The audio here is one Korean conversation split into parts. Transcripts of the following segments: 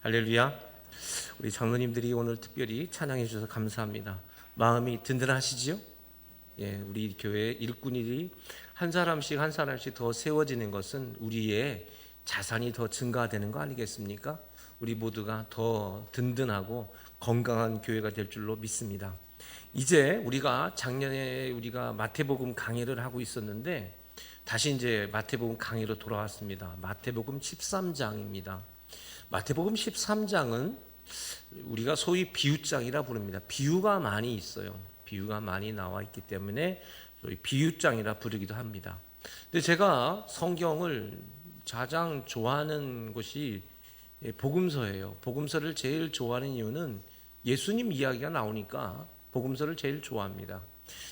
할렐루야. 우리 장로님들이 오늘 특별히 찬양해 주셔서 감사합니다. 마음이 든든하시지요? 예, 우리 교회 일꾼들이 한 사람씩 한 사람씩 더 세워지는 것은 우리의 자산이 더 증가되는 거 아니겠습니까? 우리 모두가 더 든든하고 건강한 교회가 될 줄로 믿습니다. 이제 우리가 작년에 우리가 마태복음 강해를 하고 있었는데 다시 이제 마태복음 강해로 돌아왔습니다. 마태복음 13장입니다. 마태복음 13장은 우리가 소위 비유장이라 부릅니다. 비유가 많이 있어요. 비유가 많이 나와 있기 때문에 소위 비유장이라 부르기도 합니다. 근데 제가 성경을 가장 좋아하는 것이 복음서예요. 복음서를 제일 좋아하는 이유는 예수님 이야기가 나오니까 복음서를 제일 좋아합니다.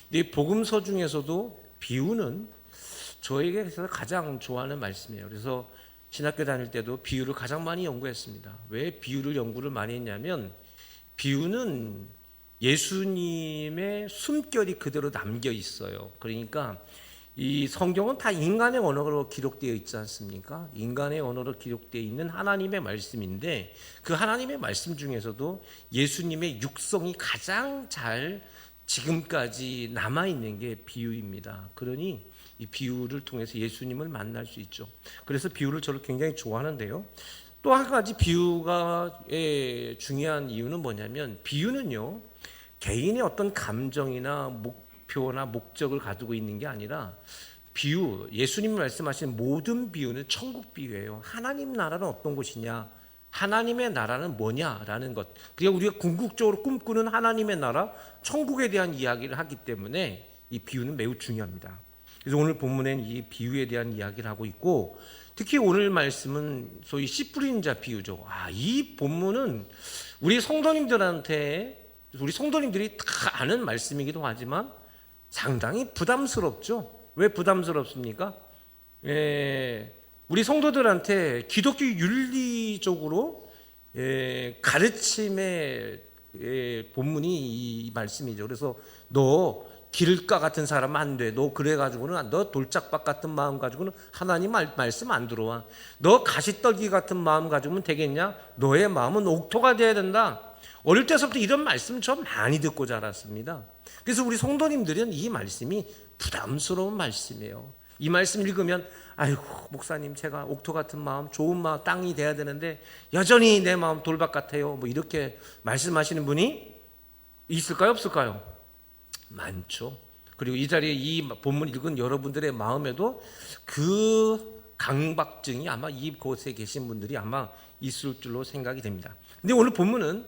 근데 복음서 중에서도 비유는 저에게 가장 좋아하는 말씀이에요. 그래서 신학교 다닐 때도 비유를 가장 많이 연구했습니다. 왜 비유를 연구를 많이 했냐면 비유는 예수님의 숨결이 그대로 남겨 있어요. 그러니까 이 성경은 다 인간의 언어로 기록되어 있지 않습니까? 인간의 언어로 기록되어 있는 하나님의 말씀인데 그 하나님의 말씀 중에서도 예수님의 육성이 가장 잘 지금까지 남아있는 게 비유입니다. 그러니 이 비유를 통해서 예수님을 만날 수 있죠. 그래서 비유를 저를 굉장히 좋아하는데요. 또 한 가지 비유가 중요한 이유는 뭐냐면 비유는요, 개인의 어떤 감정이나 목표나 목적을 가지고 있는 게 아니라 비유, 예수님이 말씀하신 모든 비유는 천국 비유예요. 하나님 나라는 어떤 곳이냐, 하나님의 나라는 뭐냐라는 것, 그리고 우리가 궁극적으로 꿈꾸는 하나님의 나라, 천국에 대한 이야기를 하기 때문에 이 비유는 매우 중요합니다. 그래서 오늘 본문엔 이 비유에 대한 이야기를 하고 있고, 특히 오늘 말씀은 소위 씨 뿌리는 자 비유죠. 이 본문은 우리 성도님들이 다 아는 말씀이기도 하지만 상당히 부담스럽죠. 왜 부담스럽습니까? 우리 성도들한테 기독교 윤리적으로 가르침의 본문이 이 말씀이죠. 그래서 너 길가 같은 사람 안 돼. 너 그래가지고는 너 돌짝박 같은 마음 가지고는 하나님 말씀 안 들어와. 너 가시떨기 같은 마음 가지고는 되겠냐? 너의 마음은 옥토가 돼야 된다. 어릴 때서부터 이런 말씀 저 많이 듣고 자랐습니다. 그래서 우리 성도님들은 이 말씀이 부담스러운 말씀이에요. 이 말씀 읽으면 아이고 목사님 제가 옥토 같은 마음, 좋은 마음, 땅이 돼야 되는데 여전히 내 마음 돌박 같아요. 뭐 이렇게 말씀하시는 분이 있을까요? 없을까요? 많죠. 그리고 이 자리에 이 본문 읽은 여러분들의 마음에도 그 강박증이 아마 이곳에 계신 분들이 아마 있을 줄로 생각이 됩니다. 근데 오늘 본문은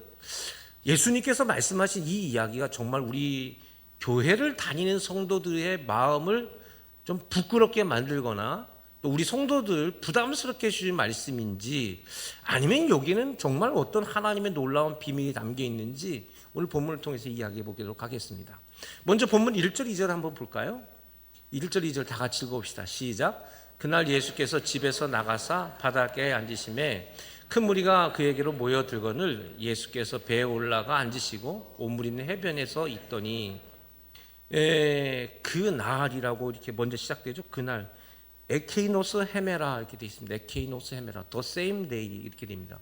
예수님께서 말씀하신 이 이야기가 정말 우리 교회를 다니는 성도들의 마음을 좀 부끄럽게 만들거나 또 우리 성도들 부담스럽게 해주신 말씀인지 아니면 여기는 정말 어떤 하나님의 놀라운 비밀이 담겨 있는지 오늘 본문을 통해서 이야기해 보도록 하겠습니다. 먼저 본문 1절 2절 한번 볼까요? 1절 2절 다 같이 읽어봅시다. 시작. 그날 예수께서 집에서 나가사 바닷가에 앉으심에 큰 무리가 그에게로 모여들거늘 예수께서 배에 올라가 앉으시고 온 무리는 해변에서 있더니 그날이라고 이렇게 먼저 시작되죠. 그날 에케이노스 헤메라 이렇게 되어 있습니다. 에케이노스 헤메라, the same day 이렇게 됩니다.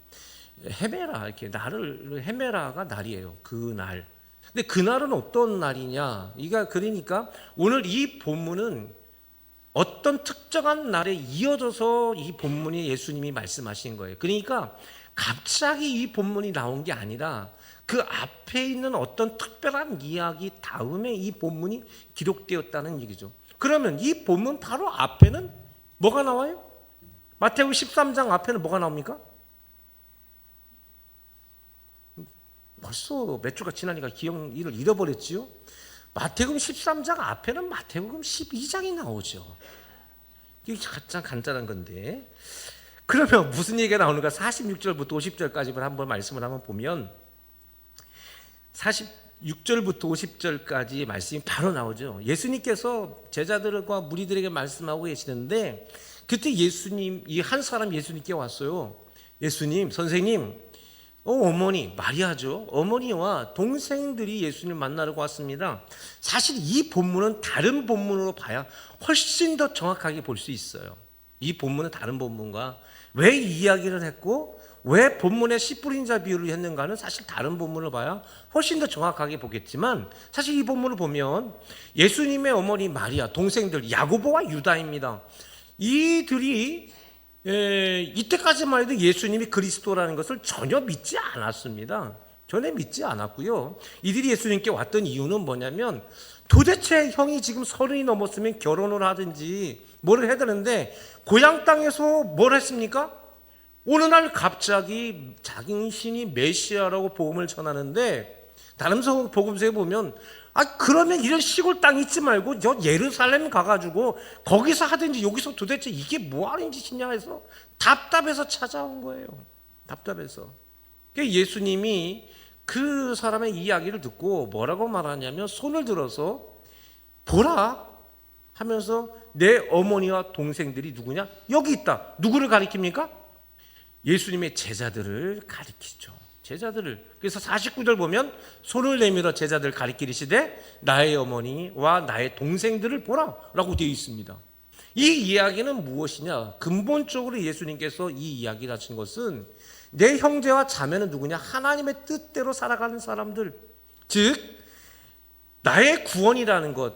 헤메라 이렇게 날을 헤메라가 날이에요. 그 날. 근데 그날은 어떤 날이냐? 그러니까 오늘 이 본문은 어떤 특정한 날에 이어져서 이 본문이 예수님이 말씀하신 거예요. 그러니까 갑자기 이 본문이 나온 게 아니라 그 앞에 있는 어떤 특별한 이야기 다음에 이 본문이 기록되었다는 얘기죠. 그러면 이 본문 바로 앞에는 뭐가 나와요? 마태복음 13장 앞에는 뭐가 나옵니까? 벌써 몇 주가 지나니까 기억을 잃어버렸지요. 마태복음 13장 앞에는 마태복음 12장이 나오죠. 이게 가장 간단한 건데 그러면 무슨 얘기가 나오는가? 46절부터 50절까지만 한번 말씀을 한번 보면 46절부터 50절까지 말씀이 바로 나오죠. 예수님께서 제자들과 무리들에게 말씀하고 계시는데 그때 예수님, 이 한 사람 예수님께 왔어요. 예수님, 선생님, 어머니, 마리아죠. 어머니와 동생들이 예수님을 만나려고 왔습니다. 사실 이 본문은 다른 본문으로 봐야 훨씬 더 정확하게 볼 수 있어요. 이 본문은 다른 본문과 왜 이 이야기를 했고 왜 본문에 씨 뿌린 자 비유를 했는가는 사실 다른 본문을 봐야 훨씬 더 정확하게 보겠지만, 사실 이 본문을 보면 예수님의 어머니 마리아, 동생들 야고보와 유다입니다. 이들이 이때까지만 해도 예수님이 그리스도라는 것을 전혀 믿지 않았습니다. 전혀 믿지 않았고요. 이들이 예수님께 왔던 이유는 뭐냐면, 도대체 형이 지금 30이 넘었으면 결혼을 하든지 뭐를 해야 되는데 고향 땅에서 뭘 했습니까? 어느 날 갑자기 자신이 메시아라고 복음을 전하는데, 다른 복음서에 보면 그러면 이런 시골 땅 있지 말고 저 예루살렘 가가지고 거기서 하든지, 여기서 도대체 이게 뭐 하는 짓이냐 해서 답답해서 찾아온 거예요. 답답해서. 예수님이 그 사람의 이야기를 듣고 뭐라고 말하냐면, 손을 들어서 보라 하면서 내 어머니와 동생들이 누구냐? 여기 있다. 누구를 가리킵니까? 예수님의 제자들을 가리키죠. 제자들을. 그래서 49절 보면 손을 내밀어 제자들 가리키시되 나의 어머니와 나의 동생들을 보라 라고 되어 있습니다. 이 이야기는 무엇이냐? 근본적으로 예수님께서 이 이야기를 하신 것은, 내 형제와 자매는 누구냐? 하나님의 뜻대로 살아가는 사람들, 즉 나의 구원이라는 것,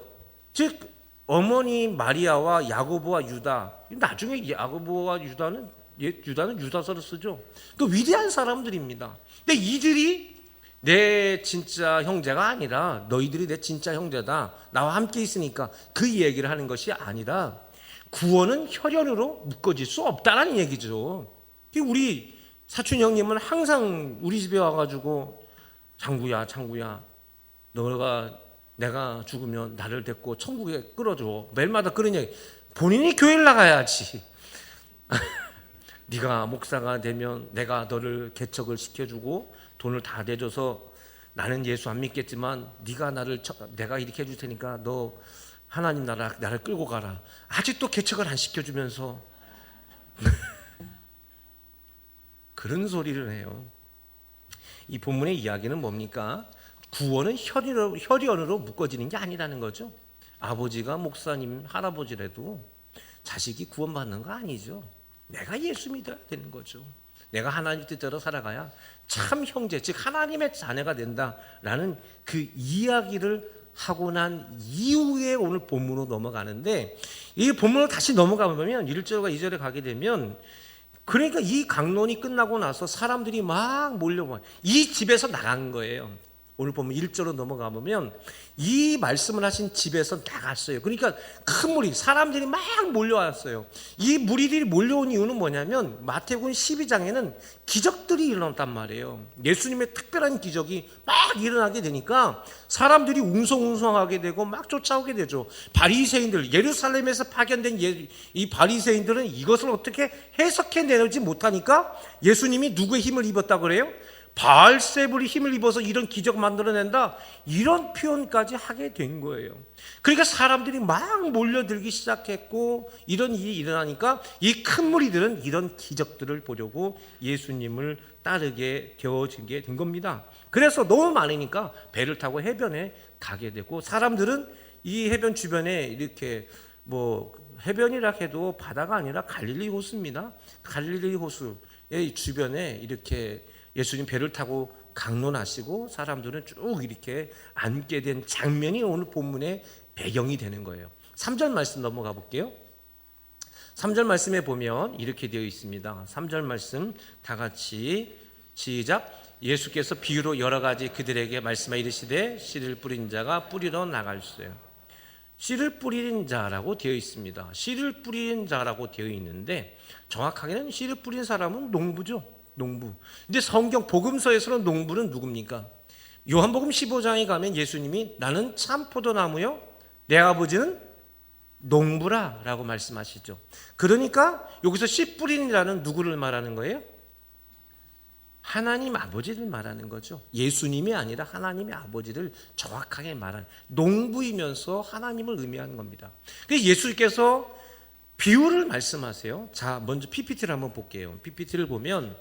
즉 어머니 마리아와 야고보와 유다, 나중에 야고보와 유다는 유다서를 쓰죠. 그 위대한 사람들입니다. 근데 이들이 내 진짜 형제가 아니라 너희들이 내 진짜 형제다, 나와 함께 있으니까, 그 얘기를 하는 것이 아니라 구원은 혈연으로 묶어질 수 없다는 얘기죠. 우리 사촌 형님은 항상 우리 집에 와가지고 장구야 내가 죽으면 나를 데리고 천국에 끌어줘. 매일마다 그런 얘기. 본인이 교회를 나가야지. 네가 목사가 되면 내가 너를 개척을 시켜주고 돈을 다 내줘서, 나는 예수 안 믿겠지만 내가 이렇게 해줄 테니까 너 하나님 나를 끌고 가라. 아직도 개척을 안 시켜주면서 그런 소리를 해요. 이 본문의 이야기는 뭡니까? 구원은 혈연으로 묶어지는 게 아니라는 거죠. 아버지가 목사님, 할아버지라도 자식이 구원받는 거 아니죠. 내가 예수 믿어야 되는 거죠. 내가 하나님 뜻대로 살아가야 참 형제, 즉 하나님의 자녀가 된다라는 그 이야기를 하고 난 이후에 오늘 본문으로 넘어가는데, 이 본문을 다시 넘어가 보면 1절과 2절에 가게 되면, 그러니까 이 강론이 끝나고 나서 사람들이 막 몰려와요. 이 집에서 나간 거예요. 오늘 보면 1절로 넘어가 보면 이 말씀을 하신 집에서 나갔어요. 그러니까 큰 무리, 사람들이 막 몰려왔어요. 이 무리들이 몰려온 이유는 뭐냐면, 마태복음 12장에는 기적들이 일어났단 말이에요. 예수님의 특별한 기적이 막 일어나게 되니까 사람들이 웅성웅성하게 되고 막 쫓아오게 되죠. 바리새인들, 예루살렘에서 파견된 이 바리새인들은 이것을 어떻게 해석해내지 못하니까 예수님이 누구의 힘을 입었다 그래요? 바알세불이 힘을 입어서 이런 기적 만들어낸다, 이런 표현까지 하게 된 거예요. 그러니까 사람들이 막 몰려들기 시작했고, 이런 일이 일어나니까 이 큰 무리들은 이런 기적들을 보려고 예수님을 따르게 되어지게 된 겁니다. 그래서 너무 많으니까 배를 타고 해변에 가게 되고, 사람들은 이 해변 주변에 이렇게 해변이라 해도 바다가 아니라 갈릴리 호수입니다. 갈릴리 호수의 주변에 이렇게 예수님 배를 타고 강론하시고 사람들은 쭉 이렇게 앉게 된 장면이 오늘 본문의 배경이 되는 거예요. 3절 말씀 넘어가 볼게요. 3절 말씀에 보면 이렇게 되어 있습니다. 3절 말씀 다 같이 시작. 예수께서 비유로 여러 가지 그들에게 말씀하 이르시되 씨를 뿌린 자가 뿌리러 나갈수요. 씨를 뿌린 자라고 되어 있습니다. 씨를 뿌린 자라고 되어 있는데, 정확하게는 씨를 뿌린 사람은 농부죠. 농부. 근데 성경 복음서에서는 농부는 누굽니까? 요한복음 15장에 가면 예수님이 나는 참 포도나무요 내 아버지는 농부라 라고 말씀하시죠. 그러니까 여기서 씨 뿌리는 자는 누구를 말하는 거예요? 하나님 아버지를 말하는 거죠. 예수님이 아니라 하나님의 아버지를 정확하게 말하는, 농부이면서 하나님을 의미하는 겁니다. 그래서 예수께서 비유를 말씀하세요. 자, 먼저 PPT를 한번 볼게요. PPT를 보면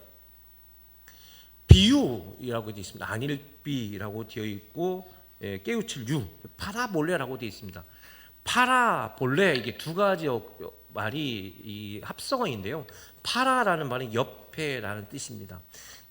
비유라고 되어 있습니다. 안일비라고 되어 있고, 깨우칠 유, 파라볼레라고 되어 있습니다. 파라볼레, 이게 두 가지 말이 이 합성어인데요. 파라라는 말은 옆에라는 뜻입니다.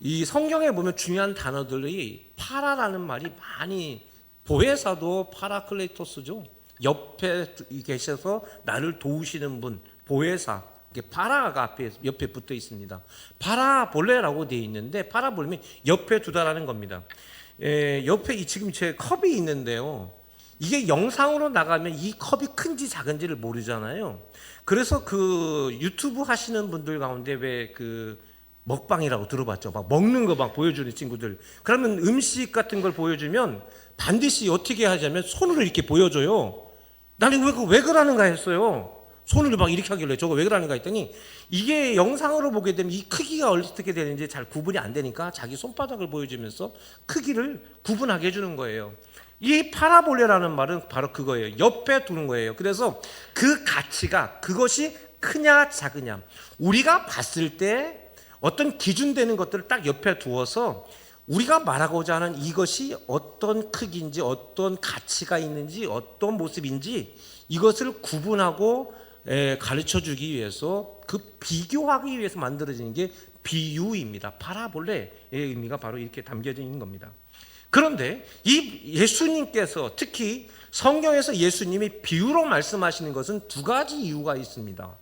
이 성경에 보면 중요한 단어들이 파라라는 말이 많이, 보혜사도 파라클레토스죠. 옆에 계셔서 나를 도우시는 분, 보혜사. 이게 파라가 옆에 붙어 있습니다. 파라볼레라고 되어 있는데, 파라볼레는 옆에 두다라는 겁니다. 옆에 지금 제 컵이 있는데요. 이게 영상으로 나가면 이 컵이 큰지 작은지를 모르잖아요. 그래서 그 유튜브 하시는 분들 가운데 왜 그 먹방이라고 들어봤죠? 막 먹는 거 막 보여주는 친구들. 그러면 음식 같은 걸 보여주면 반드시 어떻게 하자면 손으로 이렇게 보여줘요. 나는 왜 그러는가 했어요. 손으로 막 이렇게 하길래 저거 왜 그러는가 했더니, 이게 영상으로 보게 되면 이 크기가 어떻게 되는지 잘 구분이 안 되니까 자기 손바닥을 보여주면서 크기를 구분하게 해주는 거예요. 이 파라볼레라는 말은 바로 그거예요. 옆에 두는 거예요. 그래서 그 가치가, 그것이 크냐 작으냐, 우리가 봤을 때 어떤 기준되는 것들을 딱 옆에 두어서 우리가 말하고자 하는 이것이 어떤 크기인지, 어떤 가치가 있는지, 어떤 모습인지 이것을 구분하고 가르쳐 주기 위해서, 그 비교하기 위해서 만들어지는 게 비유입니다. 파라볼레의 의미가 바로 이렇게 담겨져 있는 겁니다. 그런데 이 예수님께서, 특히 성경에서 예수님이 비유로 말씀하시는 것은 두 가지 이유가 있습니다.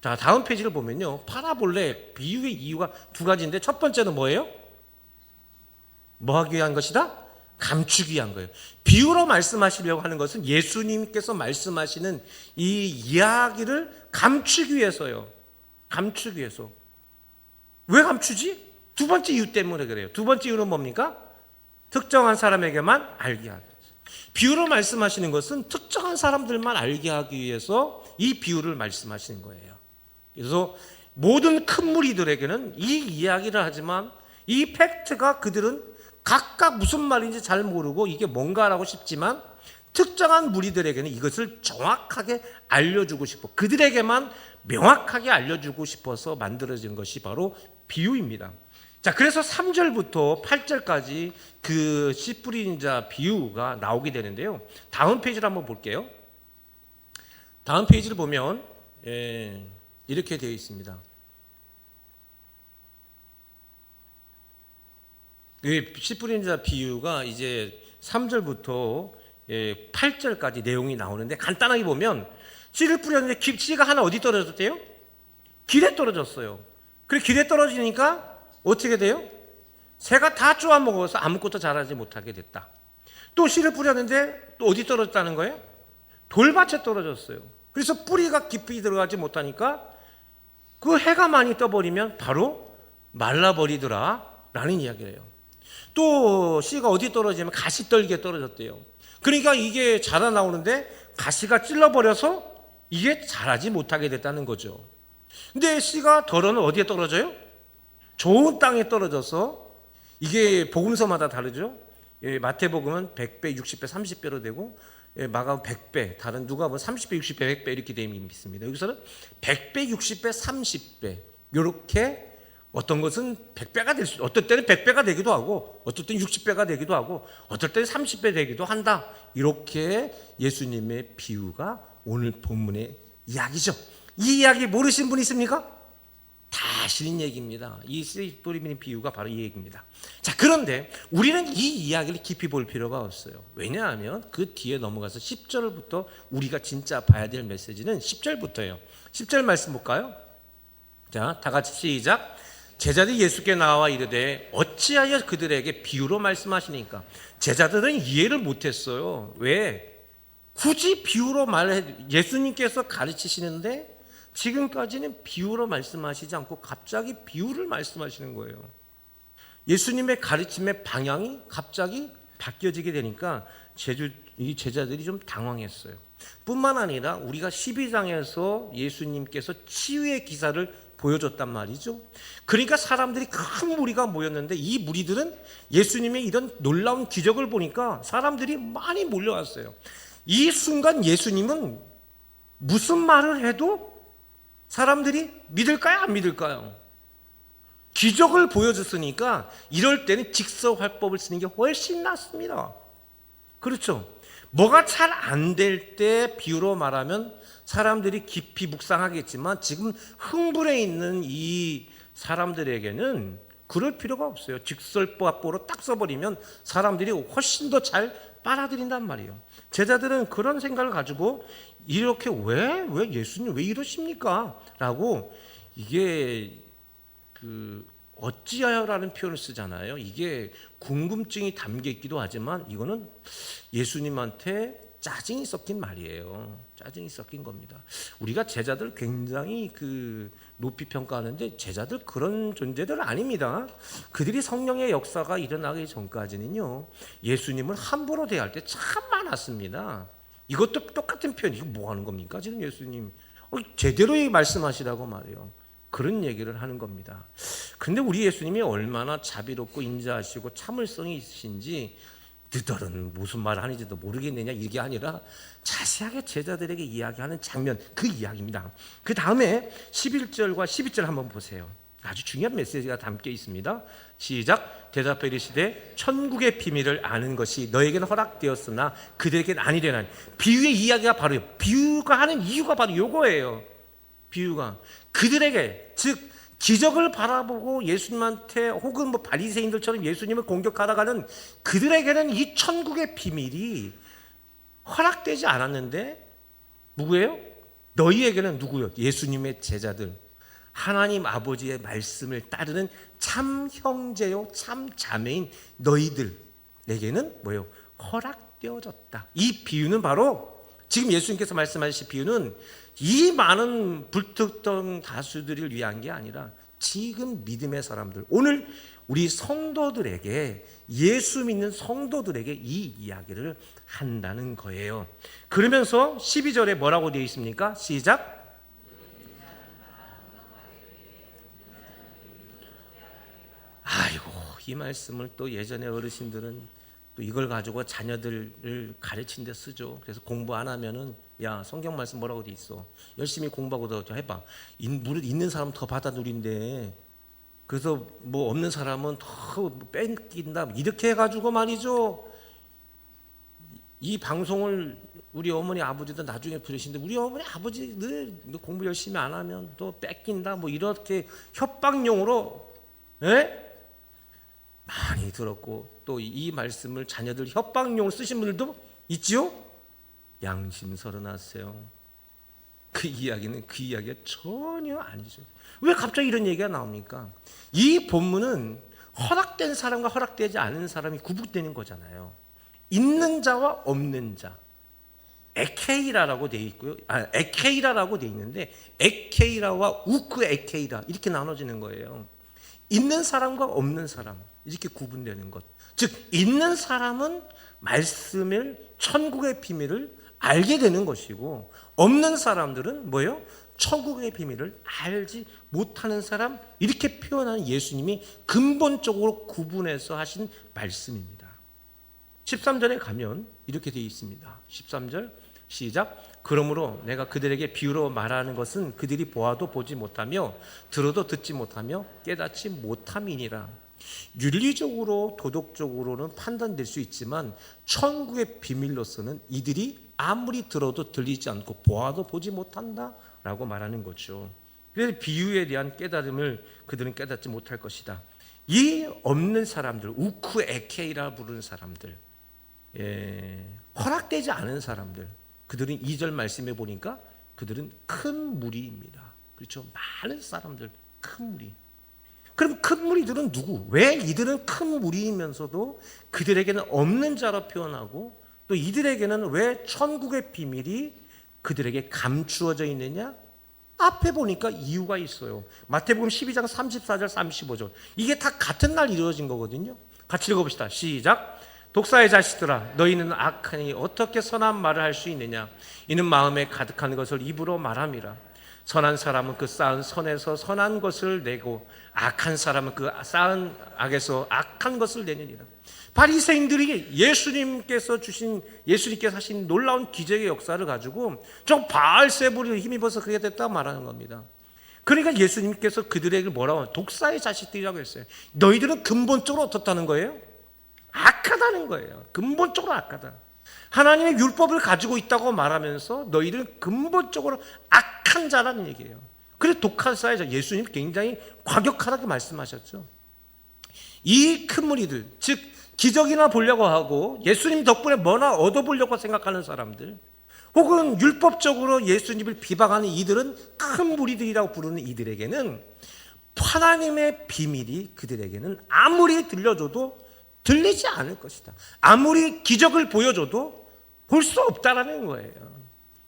자, 다음 페이지를 보면요, 파라볼레 비유의 이유가 두 가지인데, 첫 번째는 뭐예요? 뭐 하기 위한 것이다? 감추기 위한 거예요. 비유로 말씀하시려고 하는 것은 예수님께서 말씀하시는 이 이야기를 감추기 위해서요. 감추기 위해서. 왜 감추지? 두 번째 이유 때문에 그래요. 두 번째 이유는 뭡니까? 특정한 사람에게만 알게 하기. 비유로 말씀하시는 것은 특정한 사람들만 알게 하기 위해서 이 비유를 말씀하시는 거예요. 그래서 모든 큰 무리들에게는 이 이야기를 하지만 이 팩트가 그들은 각각 무슨 말인지 잘 모르고 이게 뭔가라고 싶지만, 특정한 무리들에게는 이것을 정확하게 알려주고 싶어, 그들에게만 명확하게 알려주고 싶어서 만들어진 것이 바로 비유입니다. 자, 그래서 3절부터 8절까지 그 씨 뿌린 자 비유가 나오게 되는데요. 다음 페이지를 한번 볼게요. 다음 페이지를 보면 이렇게 되어 있습니다. 씨 뿌린 자 비유가 이제 3절부터 8절까지 내용이 나오는데, 간단하게 보면 씨를 뿌렸는데 씨가 하나 어디 떨어졌대요? 길에 떨어졌어요. 그래, 길에 떨어지니까 어떻게 돼요? 새가 다 쪼아 먹어서 아무것도 자라지 못하게 됐다. 또 씨를 뿌렸는데 또 어디 떨어졌다는 거예요? 돌밭에 떨어졌어요. 그래서 뿌리가 깊이 들어가지 못하니까 그 해가 많이 떠버리면 바로 말라버리더라 라는 이야기예요. 또 씨가 어디 떨어지면 가시떨기에 떨어졌대요. 그러니까 이게 자라 나오는데 가시가 찔러버려서 이게 자라지 못하게 됐다는 거죠. 근데 씨가 덜어는 어디에 떨어져요? 좋은 땅에 떨어져서, 이게 복음서마다 다르죠. 마태복음은 100배, 60배, 30배로 되고, 마가복음 100배, 다른 누가복음 30배, 60배, 100배 이렇게 되어 있습니다. 여기서는 100배, 60배, 30배 이렇게, 어떤 것은 100배가 될 수, 어떨 때는 100배가 되기도 하고, 어떨 때는 60배가 되기도 하고, 어떨 때는 30배 되기도 한다. 이렇게 예수님의 비유가 오늘 본문의 이야기죠. 이 이야기 모르신 분 있습니까? 다 아시는 얘기입니다. 이 씨 뿌리는 비유가 바로 이 얘기입니다. 자, 그런데 우리는 이 이야기를 깊이 볼 필요가 없어요. 왜냐하면 그 뒤에 넘어가서 10절부터 우리가 진짜 봐야 될 메시지는 10절부터예요. 10절 말씀 볼까요? 자, 다 같이 시작. 제자들이 예수께 나와 이르되 어찌하여 그들에게 비유로 말씀하시니까. 제자들은 이해를 못했어요. 왜? 굳이 비유로 예수님께서 가르치시는데 지금까지는 비유로 말씀하시지 않고 갑자기 비유를 말씀하시는 거예요. 예수님의 가르침의 방향이 갑자기 바뀌어지게 되니까 이 제자들이 좀 당황했어요. 뿐만 아니라 우리가 12장에서 예수님께서 치유의 기사를 보여줬단 말이죠. 그러니까 사람들이 큰 무리가 모였는데, 이 무리들은 예수님의 이런 놀라운 기적을 보니까 사람들이 많이 몰려왔어요. 이 순간 예수님은 무슨 말을 해도 사람들이 믿을까요? 안 믿을까요? 기적을 보여줬으니까 이럴 때는 직설화법을 쓰는 게 훨씬 낫습니다. 그렇죠? 뭐가 잘 안 될 때 비유로 말하면 사람들이 깊이 묵상하겠지만, 지금 흥분해 있는 이 사람들에게는 그럴 필요가 없어요. 직설법으로 딱 써버리면 사람들이 훨씬 더 잘 빨아들인단 말이에요. 제자들은 그런 생각을 가지고 이렇게 왜 예수님 왜 이러십니까? 라고 이게 어찌하여라는 표현을 쓰잖아요. 이게 궁금증이 담겨 있기도 하지만 이거는 예수님한테 짜증이 섞인 말이에요. 짜증이 섞인 겁니다. 우리가 제자들 굉장히 높이 평가하는데 제자들 그런 존재들 아닙니다. 그들이 성령의 역사가 일어나기 전까지는요, 예수님을 함부로 대할 때 참 많았습니다. 이것도 똑같은 표현. 이거 뭐 하는 겁니까? 지금 예수님 제대로 말씀하시라고 말해요. 그런 얘기를 하는 겁니다. 근데 우리 예수님이 얼마나 자비롭고 인자하시고 참을성이 있으신지 너희들은 무슨 말을 하는지도 모르겠느냐 이게 아니라 자세하게 제자들에게 이야기하는 장면, 그 이야기입니다. 그 다음에 11절과 12절 한번 보세요. 아주 중요한 메시지가 담겨 있습니다. 시작. 대답해 이르시되 천국의 비밀을 아는 것이 너에게는 허락되었으나 그들에게는 아니려나니. 비유의 이야기가 바로, 비유가 하는 이유가 바로 요거예요. 비유가 그들에게, 즉 기적을 바라보고 예수님한테 혹은 바리새인들처럼 예수님을 공격하다가는 그들에게는 이 천국의 비밀이 허락되지 않았는데 누구예요? 너희에게는 누구요? 예수님의 제자들, 하나님 아버지의 말씀을 따르는 참 형제요 참 자매인 너희들에게는 뭐예요? 허락되어졌다. 이 비유는 바로 지금 예수님께서 말씀하신 비유는 이 많은 불특정 다수들을 위한 게 아니라 지금 믿음의 사람들, 오늘 우리 성도들에게, 예수 믿는 성도들에게 이 이야기를 한다는 거예요. 그러면서 12절에 뭐라고 되어 있습니까? 시작. 아이고, 이 말씀을 또 예전에 어르신들은 또 이걸 가지고 자녀들을 가르친 데 쓰죠. 그래서 공부 안 하면은 야, 성경 말씀 뭐라고 돼 있어? 열심히 공부하고 더 해봐. 무릇 있는 사람은 더 받아 누린대. 그래서 뭐 없는 사람은 더 뺏긴다. 이렇게 해가지고 말이죠. 이 방송을 우리 어머니 아버지도 나중에 들으시는데 우리 어머니 아버지 늘 공부 열심히 안 하면 또 뺏긴다. 뭐 이렇게 협박용으로 많이 들었고 또 이 말씀을 자녀들 협박용으로 쓰신 분들도 있지요. 양심설어놨어요. 그 이야기는 그 이야기가 전혀 아니죠. 왜 갑자기 이런 얘기가 나옵니까? 이 본문은 허락된 사람과 허락되지 않은 사람이 구분되는 거잖아요. 있는 자와 없는 자, 에케이라라고 되어 있고요. 에케이라라고 되어 있는데 에케이라와 우크 에케이라 이렇게 나눠지는 거예요. 있는 사람과 없는 사람 이렇게 구분되는 것. 즉 있는 사람은 말씀을, 천국의 비밀을 알게 되는 것이고 없는 사람들은 뭐예요? 천국의 비밀을 알지 못하는 사람, 이렇게 표현하는 예수님이 근본적으로 구분해서 하신 말씀입니다. 13절에 가면 이렇게 되어 있습니다. 13절 시작. 그러므로 내가 그들에게 비유로 말하는 것은 그들이 보아도 보지 못하며 들어도 듣지 못하며 깨닫지 못함이니라. 윤리적으로 도덕적으로는 판단될 수 있지만 천국의 비밀로서는 이들이 아무리 들어도 들리지 않고 보아도 보지 못한다라고 말하는 거죠. 그래서 비유에 대한 깨달음을 그들은 깨닫지 못할 것이다. 이 없는 사람들, 우크 에케이라 부르는 사람들, 허락되지 않은 사람들, 그들은 2절 말씀에 보니까 그들은 큰 무리입니다. 그렇죠? 많은 사람들, 큰 무리. 그럼 큰 무리들은 누구? 왜 이들은 큰 무리이면서도 그들에게는 없는 자로 표현하고 또 이들에게는 왜 천국의 비밀이 그들에게 감추어져 있느냐? 앞에 보니까 이유가 있어요. 마태복음 12장 34절 35절. 이게 다 같은 날 이루어진 거거든요. 같이 읽어봅시다. 시작. 독사의 자식들아, 너희는 악하니 어떻게 선한 말을 할 수 있느냐? 이는 마음에 가득한 것을 입으로 말함이라. 선한 사람은 그 쌓은 선에서 선한 것을 내고 악한 사람은 그 쌓은 악에서 악한 것을 내느니라. 바리새인들이 예수님께서 하신 놀라운 기적의 역사를 가지고 저 바알세불을 힘입어서 그게 됐다고 말하는 겁니다. 그러니까 예수님께서 그들에게 뭐라고? 독사의 자식들이라고 했어요. 너희들은 근본적으로 어떻다는 거예요? 악하다는 거예요. 근본적으로 악하다. 하나님의 율법을 가지고 있다고 말하면서 너희들은 근본적으로 악한 자라는 얘기예요. 그래 독한 사회자 예수님 굉장히 과격하게 말씀하셨죠. 이 큰 무리들, 즉 기적이나 보려고 하고 예수님 덕분에 뭐나 얻어보려고 생각하는 사람들, 혹은 율법적으로 예수님을 비방하는 이들은 큰 무리들이라고 부르는 이들에게는 하나님의 비밀이 그들에게는 아무리 들려줘도 들리지 않을 것이다. 아무리 기적을 보여줘도 볼 수 없다라는 거예요.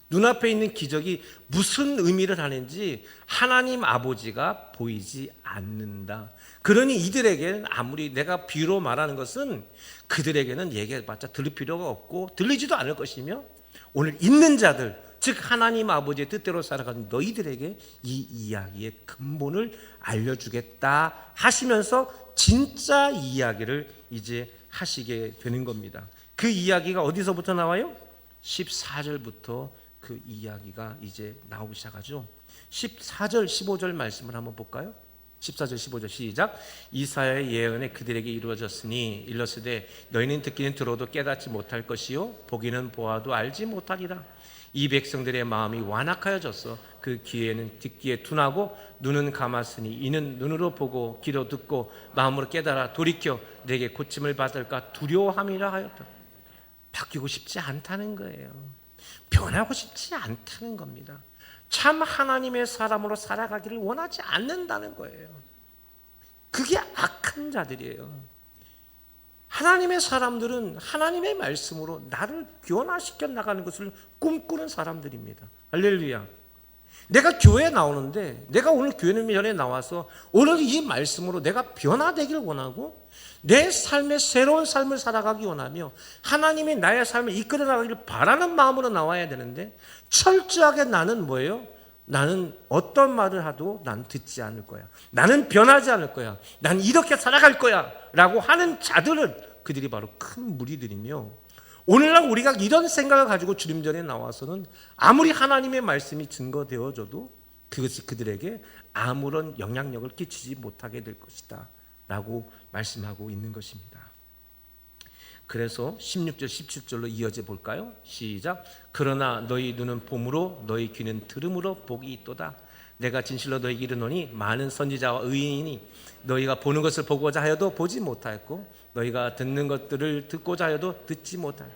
눈앞에 있는 기적이 무슨 의미를 하는지 하나님 아버지가 보이지 않는다. 그러니 이들에게는 아무리 내가 비유로 말하는 것은 그들에게는 얘기해봤자 들을 필요가 없고 들리지도 않을 것이며, 오늘 있는 자들, 즉 하나님 아버지의 뜻대로 살아가는 너희들에게 이 이야기의 근본을 알려주겠다 하시면서 진짜 이야기를 이제 하시게 되는 겁니다. 그 이야기가 어디서부터 나와요? 14절부터 그 이야기가 이제 나오기 시작하죠. 14절 15절 말씀을 한번 볼까요? 14절 15절 시작. 이사야의 예언이 그들에게 이루어졌으니 일러스되 너희는 듣기는 들어도 깨닫지 못할 것이요 보기는 보아도 알지 못하리라. 이 백성들의 마음이 완악하여졌어. 그 귀에는 듣기에 둔하고 눈은 감았으니 이는 눈으로 보고 귀로 듣고 마음으로 깨달아 돌이켜 내게 고침을 받을까 두려워함이라 하였다. 바뀌고 싶지 않다는 거예요. 변하고 싶지 않다는 겁니다. 참 하나님의 사람으로 살아가기를 원하지 않는다는 거예요. 그게 악한 자들이에요. 하나님의 사람들은 하나님의 말씀으로 나를 변화시켜 나가는 것을 꿈꾸는 사람들입니다. 할렐루야. 내가 교회에 나오는데, 내가 오늘 교회전에 나와서 오늘 이 말씀으로 내가 변화되길 원하고 내 삶의 새로운 삶을 살아가기 원하며 하나님이 나의 삶을 이끌어 나가기를 바라는 마음으로 나와야 되는데, 철저하게 나는 뭐예요? 나는 어떤 말을 하도 난 듣지 않을 거야. 나는 변하지 않을 거야. 난 이렇게 살아갈 거야 라고 하는 자들은 그들이 바로 큰 무리들이며, 오늘날 우리가 이런 생각을 가지고 주님 전에 나와서는 아무리 하나님의 말씀이 증거되어져도 그것이 그들에게 아무런 영향력을 끼치지 못하게 될 것이다 라고 말씀하고 있는 것입니다. 그래서 16절 17절로 이어져 볼까요? 시작. 그러나 너희 눈은 봄으로 너희 귀는 들음으로 복이 있도다. 내가 진실로 너희에게 이르노니 많은 선지자와 의인이 너희가 보는 것을 보고자 하여도 보지 못하였고 너희가 듣는 것들을 듣고자 하여도 듣지 못하였다.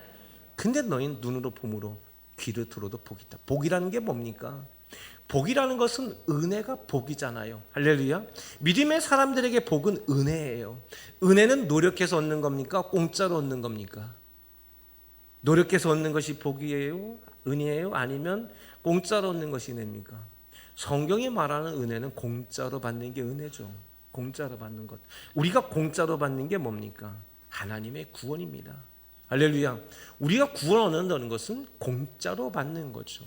근데 너희는 눈으로 봄으로 귀를 들어도 복이 있다. 복이라는 게 뭡니까? 복이라는 것은 은혜가 복이잖아요. 할렐루야. 믿음의 사람들에게 복은 은혜예요. 은혜는 노력해서 얻는 겁니까? 공짜로 얻는 겁니까? 노력해서 얻는 것이 복이에요? 은혜예요? 아니면 공짜로 얻는 것이 은혜입니까? 성경이 말하는 은혜는 공짜로 받는 게 은혜죠. 공짜로 받는 것. 우리가 공짜로 받는 게 뭡니까? 하나님의 구원입니다. 할렐루야. 우리가 구원 얻는다는 것은 공짜로 받는 거죠.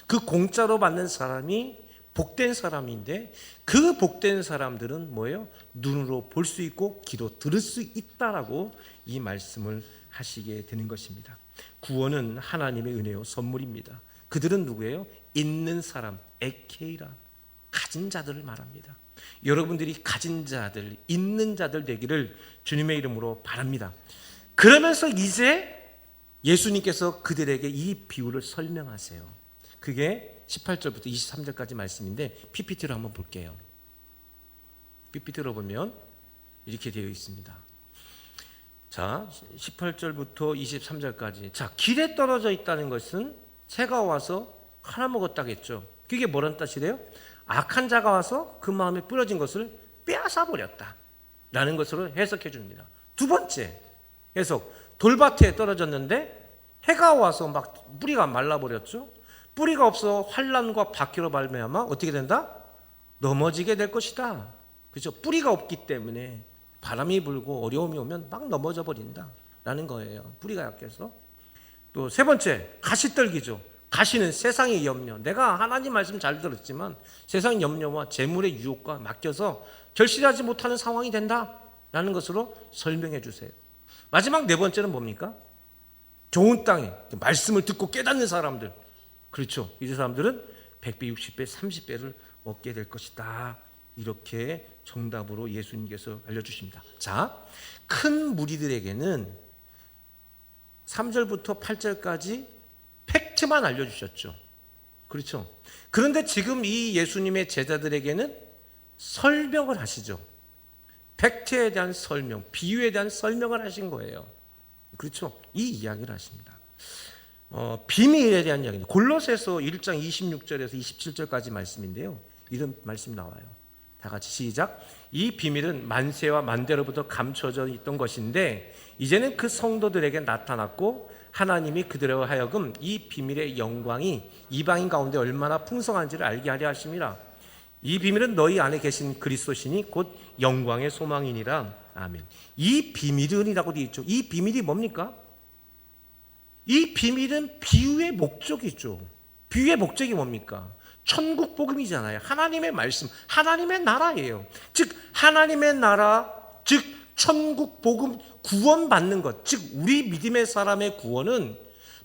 그 공짜로 받는 사람이 복된 사람인데, 그 복된 사람들은 뭐예요? 눈으로 볼 수 있고 귀로 들을 수 있다라고 이 말씀을 하시게 되는 것입니다. 구원은 하나님의 은혜요 선물입니다. 그들은 누구예요? 있는 사람, 에케이라, 가진 자들을 말합니다. 여러분들이 가진 자들, 있는 자들 되기를 주님의 이름으로 바랍니다. 그러면서 이제 예수님께서 그들에게 이 비유를 설명하세요. 그게 18절부터 23절까지 말씀인데 PPT로 한번 볼게요. PPT로 보면 이렇게 되어 있습니다. 자, 18절부터 23절까지. 자, 길에 떨어져 있다는 것은 새가 와서 하나 먹었다겠죠. 그게 뭐란 뜻이래요? 악한 자가 와서 그 마음에 뿌려진 것을 빼앗아 버렸다 라는 것으로 해석해 줍니다. 두 번째 해석, 돌밭에 떨어졌는데 해가 와서 막 뿌리가 말라버렸죠. 뿌리가 없어 환난과 박해로 말미암아 어떻게 된다? 넘어지게 될 것이다. 그렇죠? 뿌리가 없기 때문에 바람이 불고 어려움이 오면 막 넘어져 버린다 라는 거예요. 뿌리가 약해서. 또 세 번째, 가시떨기죠. 가시는 세상의 염려. 내가 하나님 말씀 잘 들었지만 세상 염려와 재물의 유혹과 맡겨서 결실하지 못하는 상황이 된다 라는 것으로 설명해 주세요. 마지막 네 번째는 뭡니까? 좋은 땅에 말씀을 듣고 깨닫는 사람들. 그렇죠. 이 사람들은 100배, 60배, 30배를 얻게 될 것이다. 이렇게 정답으로 예수님께서 알려주십니다. 자, 큰 무리들에게는 3절부터 8절까지 팩트만 알려주셨죠. 그렇죠. 그런데 지금 이 예수님의 제자들에게는 설명을 하시죠. 팩트에 대한 설명, 비유에 대한 설명을 하신 거예요. 그렇죠. 이 이야기를 하십니다. 비밀에 대한 이야기입니다. 골로새서 1장 26절에서 27절까지 말씀인데요. 이런 말씀 나와요. 다 같이 시작. 이 비밀은 만세와 만대로부터 감춰져 있던 것인데 이제는 그 성도들에게 나타났고 하나님이 그들로 하여금 이 비밀의 영광이 이방인 가운데 얼마나 풍성한지를 알게 하려 하심이라. 이 비밀은 너희 안에 계신 그리스도시니 곧 영광의 소망이니라. 아멘. 이 비밀은이라고 되어 있죠. 이 비밀이 뭡니까? 이 비밀은 비유의 목적이죠. 비유의 목적이 뭡니까? 천국 복음이잖아요. 하나님의 말씀, 하나님의 나라예요. 즉 하나님의 나라, 즉 천국 복음, 구원받는 것, 즉 우리 믿음의 사람의 구원은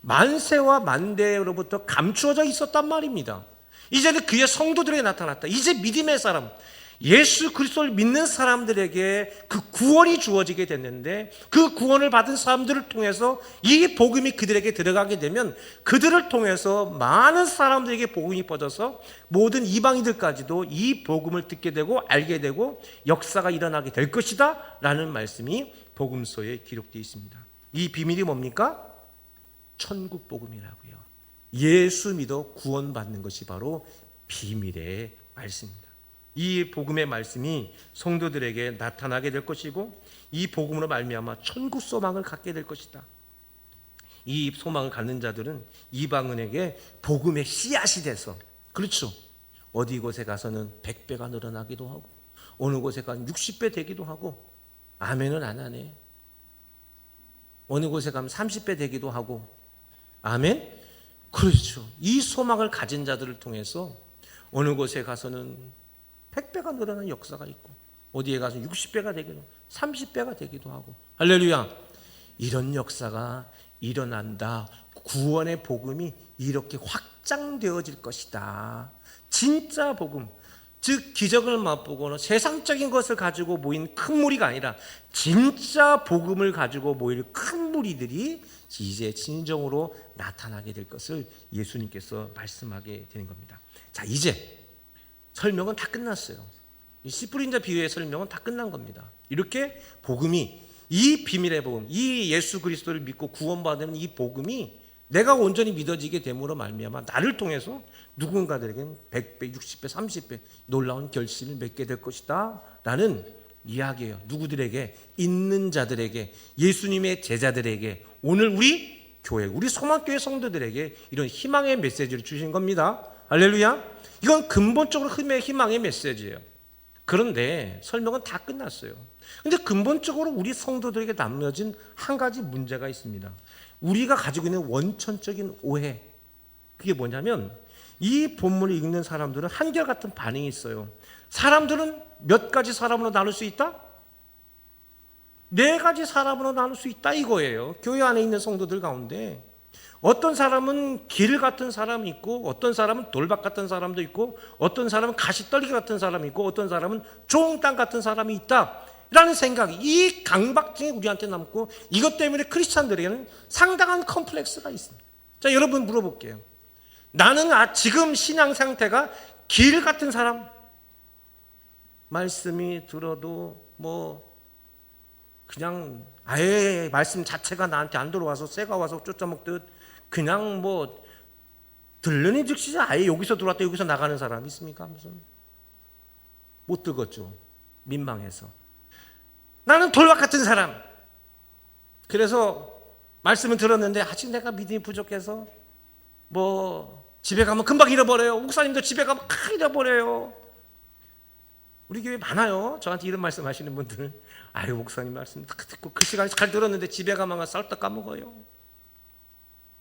만세와 만대로부터 감추어져 있었단 말입니다. 이제는 그의 성도들에게 나타났다. 이제 믿음의 사람, 예수 그리스도를 믿는 사람들에게 그 구원이 주어지게 됐는데 그 구원을 받은 사람들을 통해서 이 복음이 그들에게 들어가게 되면 그들을 통해서 많은 사람들에게 복음이 퍼져서 모든 이방인들까지도 이 복음을 듣게 되고 알게 되고 역사가 일어나게 될 것이다 라는 말씀이 복음서에 기록되어 있습니다. 이 비밀이 뭡니까? 천국 복음이라고요. 예수 믿어 구원받는 것이 바로 비밀의 말씀입니다. 이 복음의 말씀이 성도들에게 나타나게 될 것이고 이 복음으로 말미암아 천국 소망을 갖게 될 것이다. 이 소망을 갖는 자들은 이방인에게 복음의 씨앗이 돼서, 그렇죠, 어디 곳에 가서는 100배가 늘어나기도 하고 어느 곳에 가면 60배 되기도 하고, 아멘은 안 하네. 어느 곳에 가면 30배 되기도 하고, 아멘. 그렇죠. 이 소망을 가진 자들을 통해서 어느 곳에 가서는 100배가 늘어나는 역사가 있고 어디에 가서 60배가 되기도 30배가 되기도 하고, 할렐루야. 이런 역사가 일어난다. 구원의 복음이 이렇게 확장되어질 것이다. 진짜 복음, 즉 기적을 맛보거나 세상적인 것을 가지고 모인 큰 무리가 아니라 진짜 복음을 가지고 모일 큰 무리들이 이제 진정으로 나타나게 될 것을 예수님께서 말씀하게 되는 겁니다. 자, 이제 설명은 다 끝났어요. 이 씨 뿌린 자 비유의 설명은 다 끝난 겁니다. 이렇게 복음이, 이 비밀의 복음, 이 예수 그리스도를 믿고 구원받는 이 복음이 내가 온전히 믿어지게 됨으로 말미암아 나를 통해서 누군가들에게는 100배, 60배, 30배 놀라운 결실을 맺게 될 것이다 라는 이야기예요. 누구들에게? 있는 자들에게, 예수님의 제자들에게, 오늘 우리 교회, 우리 소망교회 성도들에게 이런 희망의 메시지를 주신 겁니다. 할렐루야. 이건 근본적으로 희망의 메시지예요. 그런데 설명은 다 끝났어요. 그런데 근본적으로 우리 성도들에게 남겨진 한 가지 문제가 있습니다. 우리가 가지고 있는 원천적인 오해, 그게 뭐냐면 이 본문을 읽는 사람들은 한결같은 반응이 있어요. 사람들은 몇 가지 사람으로 나눌 수 있다? 네 가지 사람으로 나눌 수 있다 이거예요. 교회 안에 있는 성도들 가운데 어떤 사람은 길 같은 사람이 있고 어떤 사람은 돌박 같은 사람도 있고 어떤 사람은 가시떨기 같은 사람이 있고 어떤 사람은 좋은 땅 같은 사람이 있다 라는 생각이, 이 강박증이 우리한테 남고 이것 때문에 크리스찬들에게는 상당한 컴플렉스가 있습니다. 자, 여러분 물어볼게요. 나는 지금 신앙 상태가 길 같은 사람, 말씀이 들어도 그냥 아예 말씀 자체가 나한테 안 들어와서 새가 와서 쫓아먹듯 그냥 들르니 즉시 아예 여기서 들어왔다 여기서 나가는 사람 있습니까? 무슨 못 들었죠. 민망해서. 나는 돌박 같은 사람. 그래서 말씀을 들었는데 아직 내가 믿음이 부족해서 집에 가면 금방 잃어버려요. 목사님도 집에 가면 잃어버려요. 우리 교회 많아요. 저한테 이런 말씀 하시는 분들. 아유, 목사님 말씀 딱 듣고 그 시간에 잘 들었는데 집에 가면 쌀떡 까먹어요.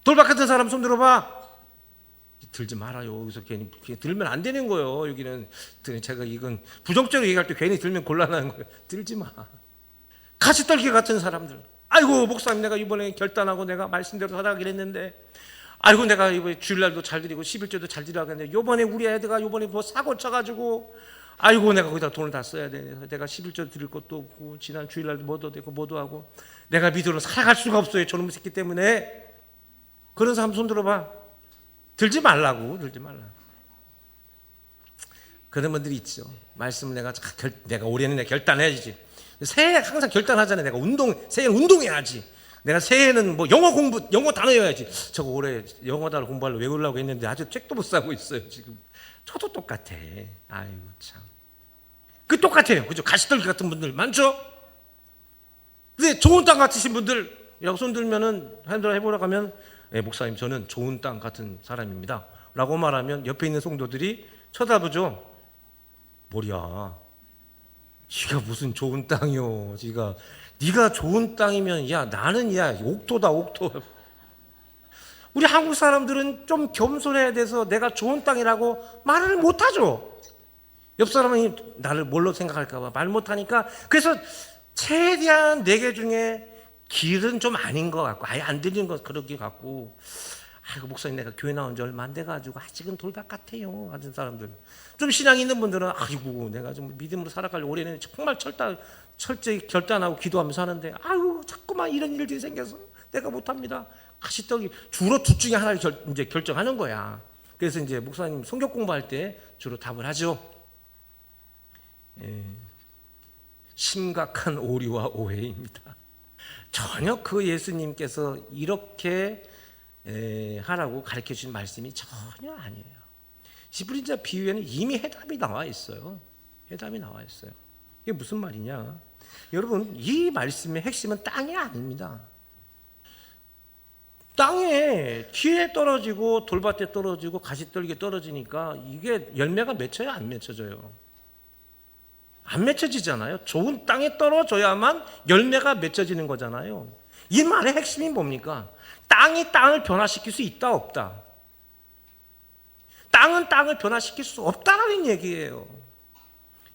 돌박 같은 사람 손 들어봐. 들지 말아요. 여기서 괜히 들면 안 되는 거예요. 여기는 제가 이건 부정적으로 얘기할 때 괜히 들면 곤란한 거예요. 들지 마. 가시떨기 같은 사람들. 아이고, 목사님 내가 이번에 결단하고 내가 말씀대로 하라고 했는데, 아이고 내가 이번에 주일날도 잘 드리고 11조도 잘 드리라고 했는데 요번에 우리 애들가 요번에 사고 쳐가지고 아이고 내가 거기다 돈을 다 써야 돼. 내가 11조 드릴 것도 없고 지난 주일날도 뭐도 되고 뭐도 하고 내가 믿음으로 살아갈 수가 없어요. 저놈의 새끼 때문에. 그런 사람 손 들어봐. 들지 말라고. 그런 분들이 있죠. 말씀을 내가 올해는 내가 결단해야지. 새해 항상 결단하잖아요. 내가 새해는 운동해야지. 내가 새해는 뭐 영어 단어 외워야지. 저거 올해 영어 단어 공부하려고 외우려고 했는데 아주 책도 못 사고 있어요, 지금. 저도 똑같아. 아이고, 참. 그 똑같아요. 그죠? 가시떨기 같은 분들 많죠? 근데 좋은 땅 같으신 분들, 손 들면은, 해보라고 하면, 목사님, 저는 좋은 땅 같은 사람입니다. 라고 말하면 옆에 있는 성도들이 쳐다보죠. 뭐야? 지가 무슨 좋은 땅이요? 네가 좋은 땅이면 나는 옥토다, 옥토. 우리 한국 사람들은 좀 겸손해야 돼서 내가 좋은 땅이라고 말을 못하죠. 옆 사람이 나를 뭘로 생각할까 봐 말 못하니까. 그래서 최대한 네 개 중에 길은 좀 아닌 것 같고 아예 안 들리는 것 그렇게 같고, 아이고 목사님 내가 교회 나온 지 얼마 안 돼가지고 아직은 돌박 같아요 하는 사람들, 좀 신앙이 있는 분들은 아이고 내가 좀 믿음으로 살아가려고 올해는 정말 철저히 결단하고 기도하면서 하는데 아이고 자꾸만 이런 일들이 생겨서 내가 못합니다. 가시떡이 주로 둘 중에 하나를 이제 결정하는 거야. 그래서 이제 목사님 성경 공부할 때 주로 답을 하죠. 심각한 오류와 오해입니다. 전혀 그 예수님께서 이렇게 하라고 가르쳐 주신 말씀이 전혀 아니에요. 시브린자 비유에는 이미 해답이 나와 있어요. 이게 무슨 말이냐? 여러분, 이 말씀의 핵심은 땅이 아닙니다. 땅에 기에 떨어지고 돌밭에 떨어지고 가시떨기에 떨어지니까 이게 열매가 맺혀요, 안 맺혀져요? 안 맺혀지잖아요. 좋은 땅에 떨어져야만 열매가 맺혀지는 거잖아요. 이 말의 핵심이 뭡니까? 땅이 땅을 변화시킬 수 있다, 없다? 땅은 땅을 변화시킬 수 없다라는 얘기예요.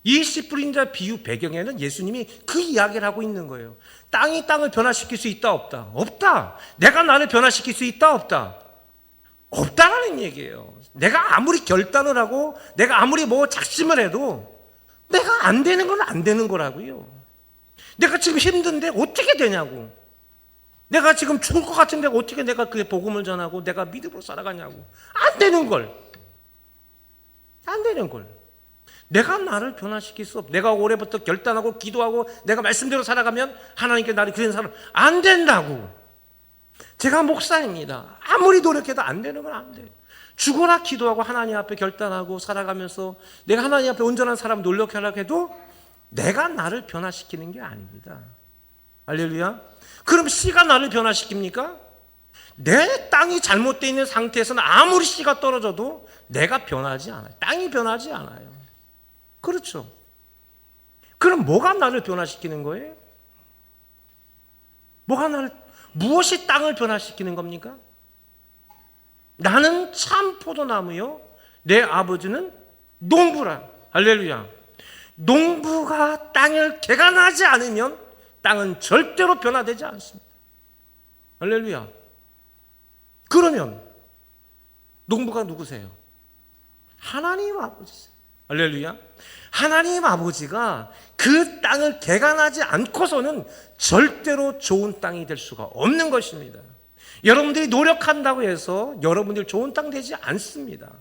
이 씨 뿌린 자 비유 배경에는 예수님이 그 이야기를 하고 있는 거예요. 땅이 땅을 변화시킬 수 있다, 없다? 없다. 내가 나를 변화시킬 수 있다, 없다? 없다라는 얘기예요. 내가 아무리 결단을 하고 내가 아무리 작심을 해도 내가 안 되는 건 안 되는 거라고요. 내가 지금 힘든데 어떻게 되냐고. 내가 지금 죽을 것 같은데 어떻게 내가 그의 복음을 전하고 내가 믿음으로 살아가냐고. 안 되는 걸. 내가 나를 변화시킬 수 없어. 내가 올해부터 결단하고 기도하고 내가 말씀대로 살아가면 하나님께 나를 그런 사람 안 된다고. 제가 목사입니다. 아무리 노력해도 안 되는 건 안 돼. 죽어라 기도하고 하나님 앞에 결단하고 살아가면서 내가 하나님 앞에 온전한 사람 노력하려고 해도 내가 나를 변화시키는 게 아닙니다. 할렐루야. 그럼 씨가 나를 변화시킵니까? 내 땅이 잘못되어 있는 상태에서는 아무리 씨가 떨어져도 내가 변하지 않아요. 땅이 변하지 않아요. 그렇죠. 그럼 뭐가 나를 변화시키는 거예요? 무엇이 땅을 변화시키는 겁니까? 나는 참 포도나무요, 내 아버지는 농부라. 할렐루야. 농부가 땅을 개간하지 않으면 땅은 절대로 변화되지 않습니다. 할렐루야. 그러면 농부가 누구세요? 하나님 아버지세요. 할렐루야. 하나님 아버지가 그 땅을 개간하지 않고서는 절대로 좋은 땅이 될 수가 없는 것입니다. 여러분들이 노력한다고 해서 여러분들이 좋은 땅 되지 않습니다.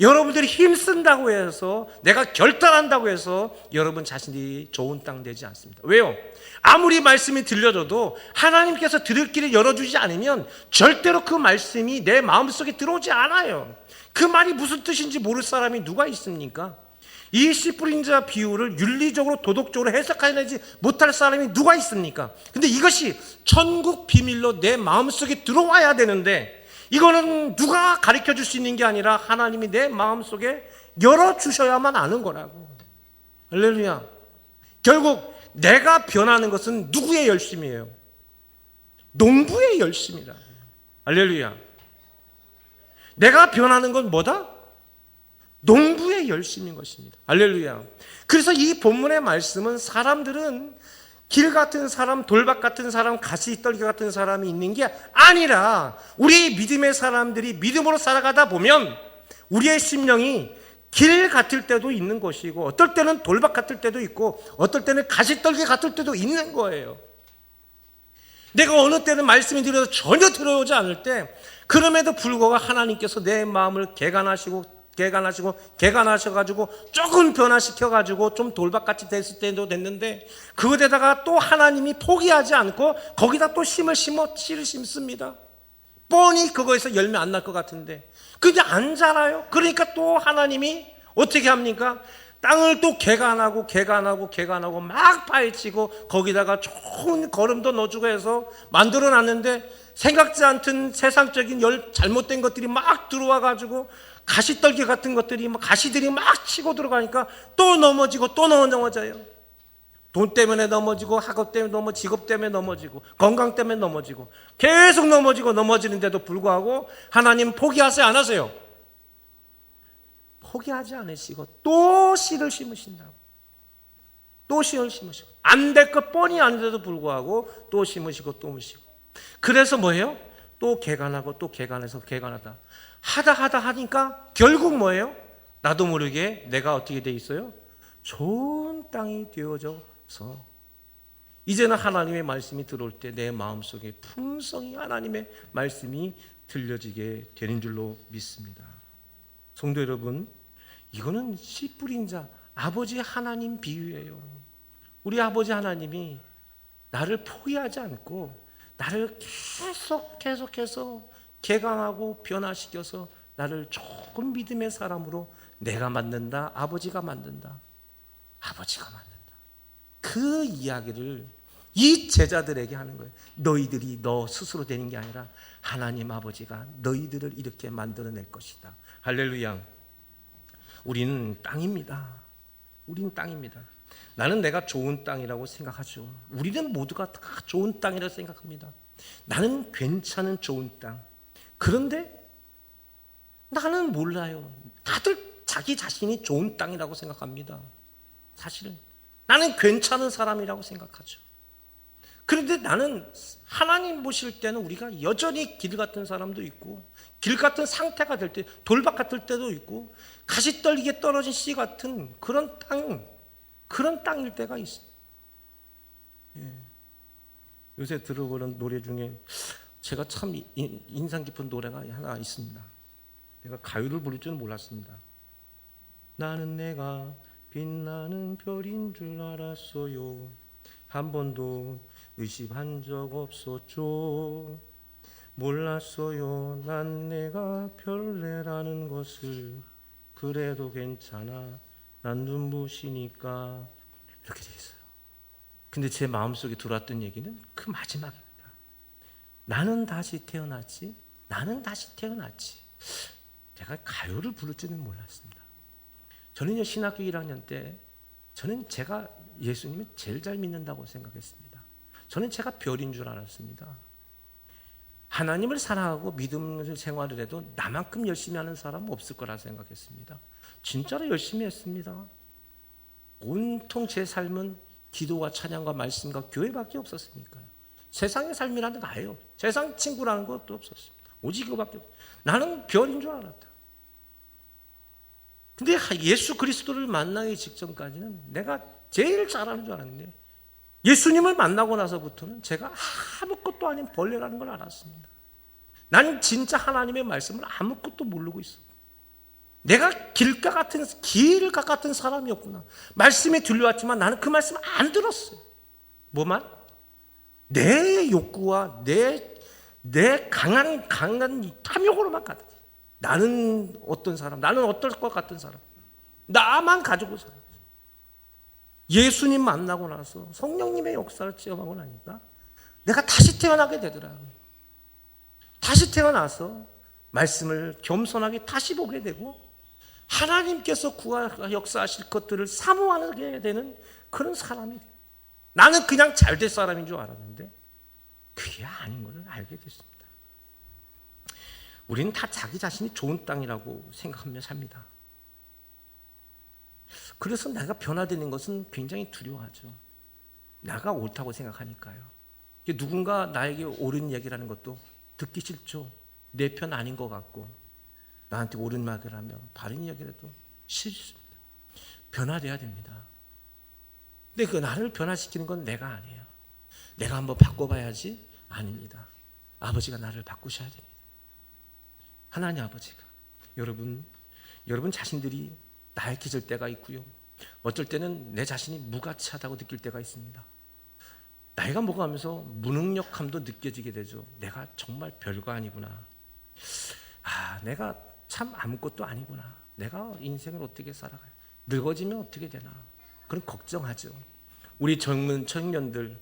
여러분들이 힘쓴다고 해서 내가 결단한다고 해서 여러분 자신이 좋은 땅 되지 않습니다. 왜요? 아무리 말씀이 들려줘도 하나님께서 들을 길을 열어주지 않으면 절대로 그 말씀이 내 마음속에 들어오지 않아요. 그 말이 무슨 뜻인지 모를 사람이 누가 있습니까? 이 씨 뿌린 자 비유를 윤리적으로 도덕적으로 해석하지 못할 사람이 누가 있습니까? 근데 이것이 천국 비밀로 내 마음속에 들어와야 되는데 이거는 누가 가르쳐 줄 수 있는 게 아니라 하나님이 내 마음속에 열어주셔야만 아는 거라고. 할렐루야. 결국 내가 변하는 것은 누구의 열심이에요? 농부의 열심이다. 할렐루야. 내가 변하는 건 뭐다? 농부의 열심인 것입니다. 할렐루야. 그래서 이 본문의 말씀은 사람들은 길 같은 사람, 돌박 같은 사람, 가시떨기 같은 사람이 있는 게 아니라 우리 믿음의 사람들이 믿음으로 살아가다 보면 우리의 심령이 길 같을 때도 있는 것이고 어떨 때는 돌박 같을 때도 있고 어떨 때는 가시떨기 같을 때도 있는 거예요. 내가 어느 때는 말씀이 드려도 전혀 들어오지 않을 때, 그럼에도 불구하고 하나님께서 내 마음을 개간하셔가지고 조금 변화시켜가지고 좀 돌박같이 됐을 때도 됐는데, 그거에다가 또 하나님이 포기하지 않고 거기다 또 씨를 심습니다. 뻔히 그거에서 열매 안 날 것 같은데 그게 안 자라요. 그러니까 또 하나님이 어떻게 합니까? 땅을 또 개간하고 막 파헤치고 거기다가 좋은 거름도 넣어주고 해서 만들어놨는데, 생각지 않던 세상적인 잘못된 것들이 막 들어와가지고 가시떨기 같은 것들이, 가시들이 막 치고 들어가니까 또 넘어지고 또 넘어져요. 돈 때문에 넘어지고, 학업 때문에 넘어지고, 직업 때문에 넘어지고, 건강 때문에 넘어지고, 계속 넘어지는데도 불구하고 하나님 포기하세요, 안 하세요? 포기하지 않으시고 또 씨를 심으신다고. 또 씨를 심으시고, 안 될 것 뻔히 아는데도 불구하고 또 심으시고 또 심으시고. 그래서 뭐예요? 또 개간하고 또 개간하다 하니까 결국 뭐예요? 나도 모르게 내가 어떻게 돼 있어요? 좋은 땅이 되어져서 이제는 하나님의 말씀이 들어올 때 내 마음속에 풍성히 하나님의 말씀이 들려지게 되는 줄로 믿습니다. 성도 여러분, 이거는 씨 뿌린 자 아버지 하나님 비유예요. 우리 아버지 하나님이 나를 포기하지 않고 나를 계속해서 개강하고 변화시켜서 나를 좋은 믿음의 사람으로 내가 만든다, 아버지가 만든다. 그 이야기를 이 제자들에게 하는 거예요. 너희들이 너 스스로 되는 게 아니라 하나님 아버지가 너희들을 이렇게 만들어낼 것이다. 할렐루야. 우리는 땅입니다. 나는 내가 좋은 땅이라고 생각하죠. 우리는 모두가 다 좋은 땅이라고 생각합니다. 나는 괜찮은 좋은 땅. 그런데 나는 몰라요. 다들 자기 자신이 좋은 땅이라고 생각합니다. 사실은 나는 괜찮은 사람이라고 생각하죠. 그런데 나는 하나님 보실 때는 우리가 여전히 길 같은 사람도 있고, 길 같은 상태가 될 때, 돌박 같을 때도 있고, 가시떨기에 떨어진 씨 같은 그런 땅일 때가 있어요. 예. 요새 들어보는 노래 중에 제가 참 인상 깊은 노래가 하나 있습니다. 내가 가요를 부를 줄은 몰랐습니다. 나는 내가 빛나는 별인 줄 알았어요. 한 번도 의심한 적 없었죠. 몰랐어요. 난 내가 별내라는 것을. 그래도 괜찮아. 난 눈부시니까. 이렇게 돼 있어요. 근데 제 마음속에 들어왔던 얘기는 그 마지막입니다. 나는 다시 태어났지. 제가 가요를 부를 줄은 몰랐습니다. 저는요, 신학교 1학년 때 저는 제가 예수님을 제일 잘 믿는다고 생각했습니다. 저는 제가 별인 줄 알았습니다. 하나님을 사랑하고 믿음 생활을 해도 나만큼 열심히 하는 사람은 없을 거라 생각했습니다. 진짜로 열심히 했습니다. 온통 제 삶은 기도와 찬양과 말씀과 교회밖에 없었으니까요. 세상의 삶이라는 게 아예요. 세상 친구라는 것도 없었습니다. 오직 그거밖에 없어요. 나는 별인 줄 알았다. 근데 예수 그리스도를 만나기 직전까지는 내가 제일 잘하는 줄 알았는데, 예수님을 만나고 나서부터는 제가 아무것도 아닌 벌레라는 걸 알았습니다. 나는 진짜 하나님의 말씀을 아무것도 모르고 있어. 내가 길가 같은 사람이었구나. 말씀이 들려왔지만 나는 그 말씀 안 들었어요. 뭐만? 내 욕구와 내 강한 탐욕으로만 가득해. 나는 어떤 사람, 나는 어떨 것 같은 사람, 나만 가지고 살아. 예수님 만나고 나서 성령님의 역사를 체험하고 나니까 내가 다시 태어나게 되더라고요. 다시 태어나서 말씀을 겸손하게 다시 보게 되고, 하나님께서 역사하실 것들을 사모하게 되는 그런 사람이 돼요. 나는 그냥 잘될 사람인 줄 알았는데 그게 아닌 것을 알게 됐습니다. 우리는 다 자기 자신이 좋은 땅이라고 생각하며 삽니다. 그래서 내가 변화되는 것은 굉장히 두려워하죠. 내가 옳다고 생각하니까요. 누군가 나에게 옳은 얘기라는 것도 듣기 싫죠. 내 편 아닌 것 같고, 나한테 옳은 말을 하면 바른 이야기를 해도 싫습니다. 변화돼야 됩니다. 근데 그 나를 변화시키는 건 내가 아니에요. 내가 한번 바꿔봐야지. 아닙니다. 아버지가 나를 바꾸셔야 됩니다. 하나님 아버지가 여러분 자신들이 나약해질 때가 있고요. 어쩔 때는 내 자신이 무가치하다고 느낄 때가 있습니다. 나이가 먹어가면서 무능력함도 느껴지게 되죠. 내가 정말 별거 아니구나. 내가 참 아무것도 아니구나. 내가 인생을 어떻게 살아가요? 늙어지면 어떻게 되나? 그런 걱정하죠. 우리 젊은 청년들,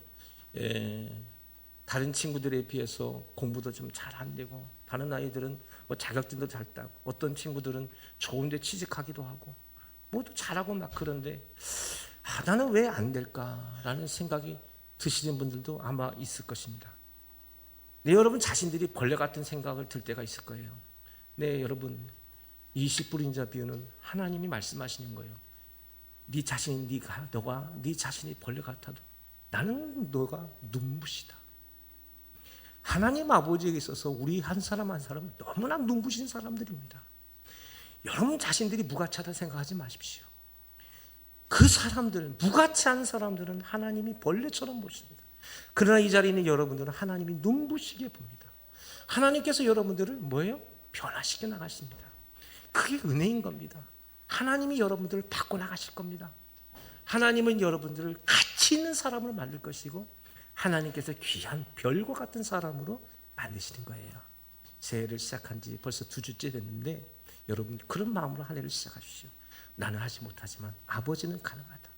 다른 친구들에 비해서 공부도 좀 잘 안 되고, 다른 아이들은 뭐 자격증도 잘 따고, 어떤 친구들은 좋은데 취직하기도 하고, 모두 잘하고 막 그런데 나는 왜 안 될까라는 생각이 드시는 분들도 아마 있을 것입니다. 네, 여러분 자신들이 벌레 같은 생각을 들 때가 있을 거예요. 네, 여러분 이 씨뿌린 자 비유는 하나님이 말씀하시는 거예요. 네 자신이 너가 네 자신이 벌레 같아도 나는 너가 눈부시다. 하나님 아버지에게 있어서 우리 한 사람 한 사람 너무나 눈부신 사람들입니다. 여러분 자신들이 무가치하다 생각하지 마십시오. 그 사람들, 무가치한 사람들은 하나님이 벌레처럼 보십니다. 그러나 이 자리에 있는 여러분들은 하나님이 눈부시게 봅니다. 하나님께서 여러분들을 뭐예요? 변화시켜 나가십니다. 그게 은혜인 겁니다. 하나님이 여러분들을 바꿔 나가실 겁니다. 하나님은 여러분들을 가치 있는 사람으로 만들 것이고, 하나님께서 귀한 별과 같은 사람으로 만드시는 거예요. 새해를 시작한 지 벌써 2주째 됐는데, 여러분 그런 마음으로 한 해를 시작하십시오. 나는 하지 못하지만 아버지는 가능하다.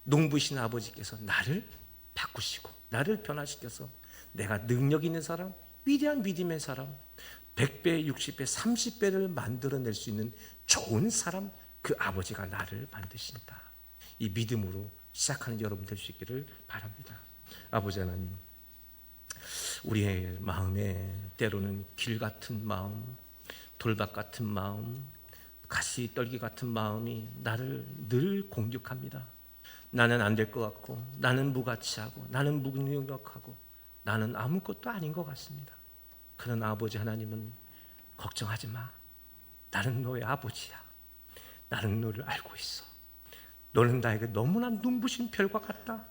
농부신 아버지께서 나를 바꾸시고 나를 변화시켜서 내가 능력 있는 사람, 위대한 믿음의 사람, 100배, 60배, 30배를 만들어낼 수 있는 좋은 사람, 그 아버지가 나를 만드신다. 이 믿음으로 시작하는 여러분 될 수 있기를 바랍니다. 아버지 하나님, 우리의 마음에 때로는 길 같은 마음, 돌박 같은 마음, 가시 떨기 같은 마음이 나를 늘 공격합니다. 나는 안 될 것 같고, 나는 무가치하고, 나는 무능력하고, 나는 아무것도 아닌 것 같습니다. 그러나 아버지 하나님은 걱정하지 마. 나는 너의 아버지야. 나는 너를 알고 있어. 너는 나에게 너무나 눈부신 별과 같다.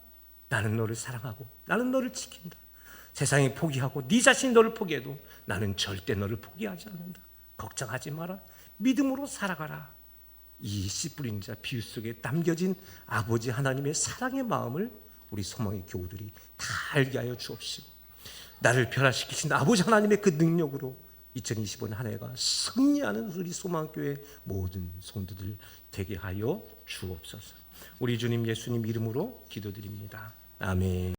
나는 너를 사랑하고 나는 너를 지킨다. 세상이 포기하고 네 자신이 너를 포기해도 나는 절대 너를 포기하지 않는다. 걱정하지 마라. 믿음으로 살아가라. 이 씨 뿌린 자 비유 속에 담겨진 아버지 하나님의 사랑의 마음을 우리 소망의 교우들이 다 알게 하여 주옵시고, 나를 변화시키신 아버지 하나님의 그 능력으로 2025년 한 해가 승리하는 우리 소망교회 모든 성도들 되게 하여 주옵소서. 우리 주님 예수님 이름으로 기도드립니다. 아멘.